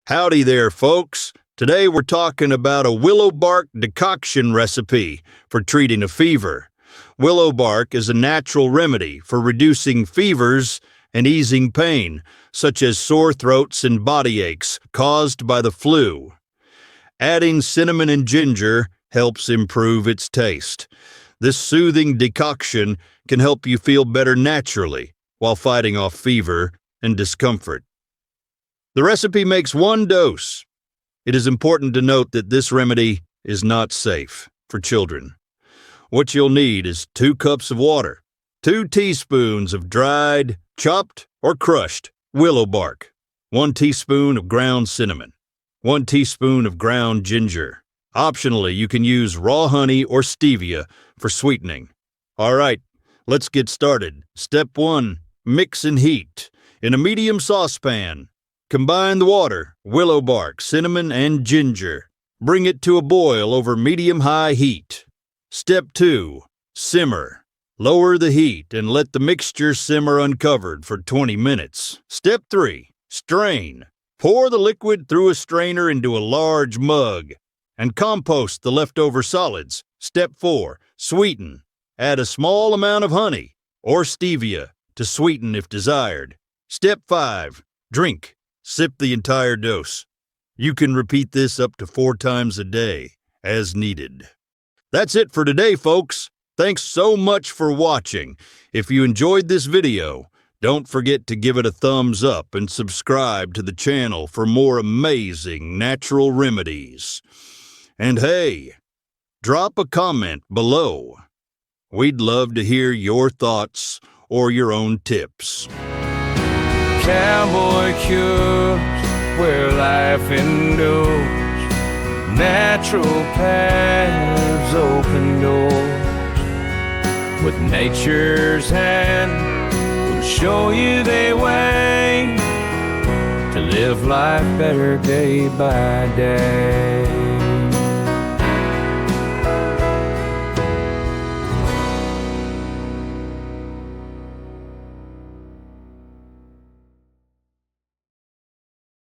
Howdy there, folks. Today we're talking about a willow bark decoction recipe for treating a fever. Willow bark is a natural remedy for reducing fevers and easing pain, such as sore throats and body aches caused by the flu. Adding cinnamon and ginger helps improve its taste. This soothing decoction can help you feel better naturally while fighting off fever and discomfort. The recipe makes 1 dose. It is important to note that this remedy is not safe for children. What you'll need is 2 cups of water, 2 teaspoons of dried, chopped, or crushed willow bark, 1 teaspoon of ground cinnamon, 1 teaspoon of ground ginger. Optionally, you can use raw honey or stevia for sweetening. All right, let's get started. Step 1, mix and heat. In a medium saucepan, combine the water, willow bark, cinnamon, and ginger. Bring it to a boil over medium-high heat. Step 2, simmer. Lower the heat and let the mixture simmer uncovered for 20 minutes. Step 3, strain. Pour the liquid through a strainer into a large mug and compost the leftover solids. Step 4, sweeten. Add a small amount of honey or stevia to sweeten if desired. Step 5, drink. Sip the entire dose. You can repeat this up to 4 times a day, as needed. That's it for today, folks. Thanks so much for watching. If you enjoyed this video, don't forget to give it a thumbs up and subscribe to the channel for more amazing natural remedies. And hey, drop a comment below. We'd love to hear your thoughts or your own tips. Cowboy cures where life endures, natural paths open doors. With nature's hand, we'll show you the way to live life better day by day.